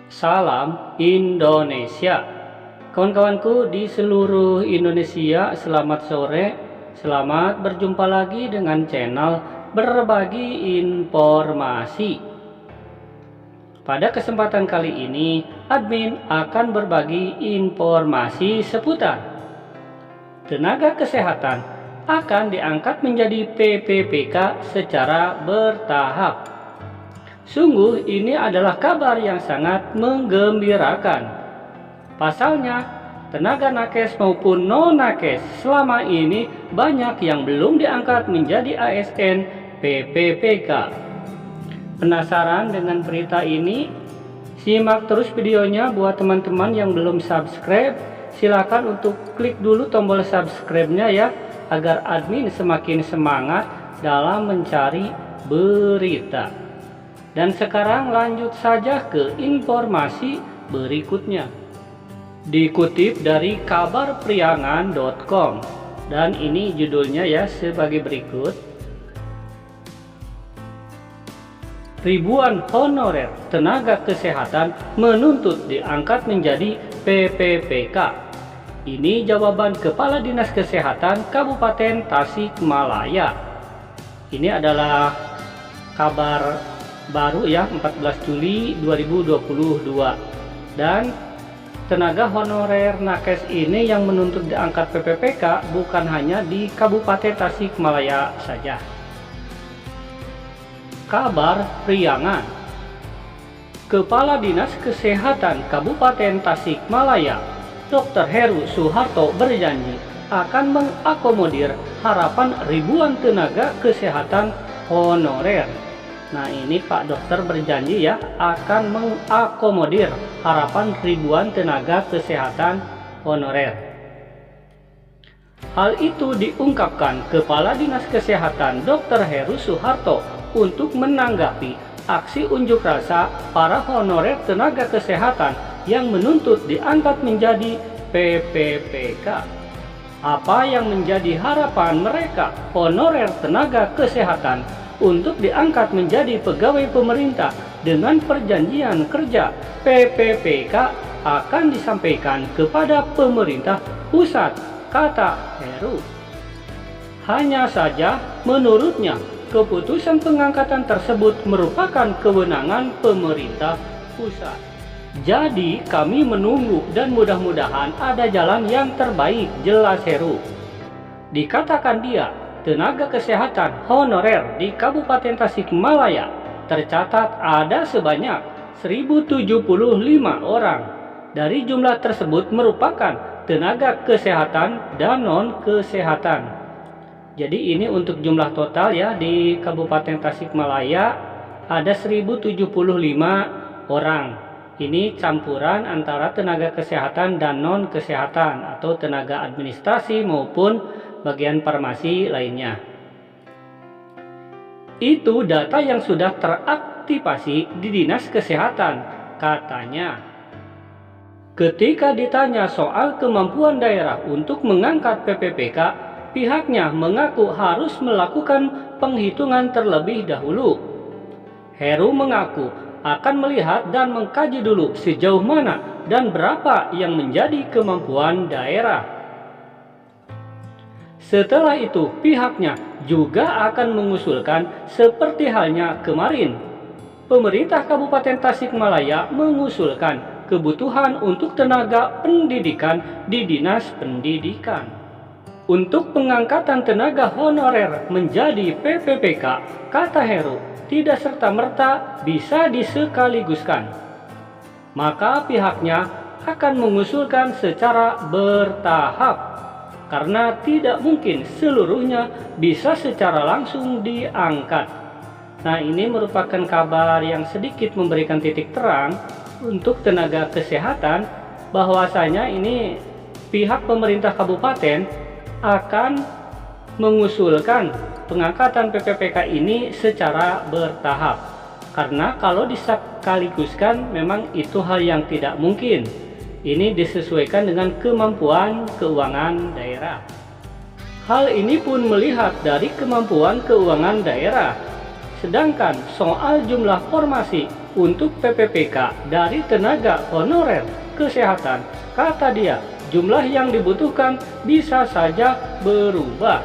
Salam Indonesia. Kawan-kawanku di seluruh Indonesia, selamat sore. Selamat berjumpa lagi dengan channel Berbagi Informasi. Pada kesempatan kali ini, admin akan berbagi informasi seputar tenaga kesehatan akan diangkat menjadi PPPK secara bertahap. Sungguh ini adalah kabar yang sangat menggembirakan. Pasalnya, tenaga nakes maupun non-nakes selama ini banyak yang belum diangkat menjadi ASN PPPK. Penasaran dengan berita ini? Simak terus videonya. Buat teman-teman yang belum subscribe, silakan untuk klik dulu tombol subscribe-nya ya, agar admin semakin semangat dalam mencari berita. Dan sekarang lanjut saja ke informasi berikutnya. Dikutip dari kabarpriangan.com, dan ini judulnya ya sebagai berikut. Ribuan honorer tenaga kesehatan menuntut diangkat menjadi PPPK. Ini jawaban Kepala Dinas Kesehatan Kabupaten Tasikmalaya. Ini adalah kabar baru ya, 14 Juli 2022. Dan tenaga honorer nakes ini yang menuntut diangkat PPPK bukan hanya di Kabupaten Tasikmalaya saja. Kabar Priangan. Kepala Dinas Kesehatan Kabupaten Tasikmalaya, Dr. Heru Suharto berjanji akan mengakomodir harapan ribuan tenaga kesehatan honorer. Nah, ini Pak Dokter berjanji ya akan mengakomodir harapan ribuan tenaga kesehatan honorer. Hal itu diungkapkan Kepala Dinas Kesehatan Dr. Heru Suharto untuk menanggapi aksi unjuk rasa para honorer tenaga kesehatan yang menuntut diangkat menjadi PPPK. Apa yang menjadi harapan mereka honorer tenaga kesehatan untuk diangkat menjadi pegawai pemerintah dengan perjanjian kerja PPPK akan disampaikan kepada pemerintah pusat, kata Heru. Hanya saja menurutnya keputusan pengangkatan tersebut merupakan kewenangan pemerintah pusat. Jadi kami menunggu dan mudah-mudahan ada jalan yang terbaik, jelas Heru. Dikatakan dia, tenaga kesehatan honorer di Kabupaten Tasikmalaya tercatat ada sebanyak 1075 orang. Dari jumlah tersebut merupakan tenaga kesehatan dan non-kesehatan. Jadi ini untuk jumlah total ya, di Kabupaten Tasikmalaya ada 1075 orang. Ini campuran antara tenaga kesehatan dan non-kesehatan atau tenaga administrasi maupun bagian farmasi lainnya. Itu data yang sudah teraktivasi di Dinas Kesehatan, katanya. Ketika ditanya soal kemampuan daerah untuk mengangkat PPPK, pihaknya mengaku harus melakukan penghitungan terlebih dahulu. Heru mengaku akan melihat dan mengkaji dulu sejauh mana dan berapa yang menjadi kemampuan daerah. Setelah itu, pihaknya juga akan mengusulkan seperti halnya kemarin. Pemerintah Kabupaten Tasikmalaya mengusulkan kebutuhan untuk tenaga pendidikan di Dinas Pendidikan. Untuk pengangkatan tenaga honorer menjadi PPPK, kata Heru, tidak serta-merta bisa disekaliguskan. Maka pihaknya akan mengusulkan secara bertahap, karena tidak mungkin seluruhnya bisa secara langsung diangkat. Nah, ini merupakan kabar yang sedikit memberikan titik terang untuk tenaga kesehatan, bahwasanya ini pihak pemerintah kabupaten akan mengusulkan pengangkatan PPPK ini secara bertahap. Karena kalau disekaliguskan memang itu hal yang tidak mungkin. Ini disesuaikan dengan kemampuan keuangan daerah. Hal ini pun melihat dari kemampuan keuangan daerah. Sedangkan soal jumlah formasi untuk PPPK dari tenaga honorer kesehatan, kata dia, jumlah yang dibutuhkan bisa saja berubah.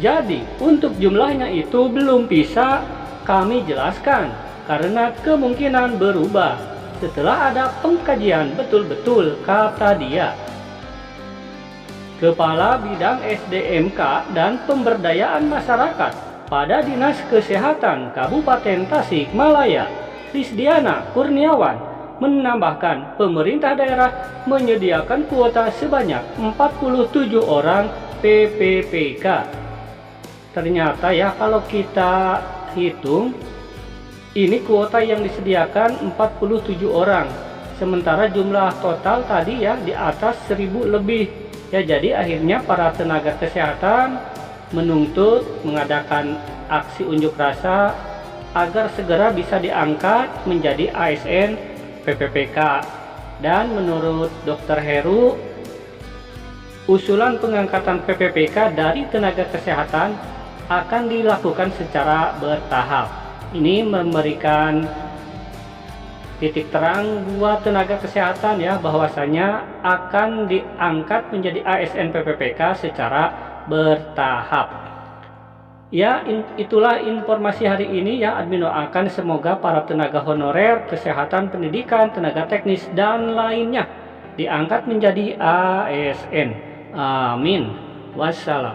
Jadi, untuk jumlahnya itu belum bisa kami jelaskan karena kemungkinan berubah setelah ada pengkajian betul-betul, kata dia. Kepala Bidang SDMK dan Pemberdayaan Masyarakat pada Dinas Kesehatan Kabupaten Tasikmalaya, Krisdiana Kurniawan, menambahkan pemerintah daerah menyediakan kuota sebanyak 47 orang PPPK. Ternyata ya kalau kita hitung, ini kuota yang disediakan 47 orang, sementara jumlah total tadi ya di atas 1000 lebih. Ya, jadi akhirnya para tenaga kesehatan menuntut mengadakan aksi unjuk rasa agar segera bisa diangkat menjadi ASN PPPK. Dan menurut Dr. Heru, usulan pengangkatan PPPK dari tenaga kesehatan akan dilakukan secara bertahap. Ini memberikan titik terang buat tenaga kesehatan ya, bahwasanya akan diangkat menjadi ASN PPPK secara bertahap. Ya, itulah informasi hari ini ya. Admin doakan semoga para tenaga honorer, kesehatan, pendidikan, tenaga teknis dan lainnya diangkat menjadi ASN. Amin. Wassalam.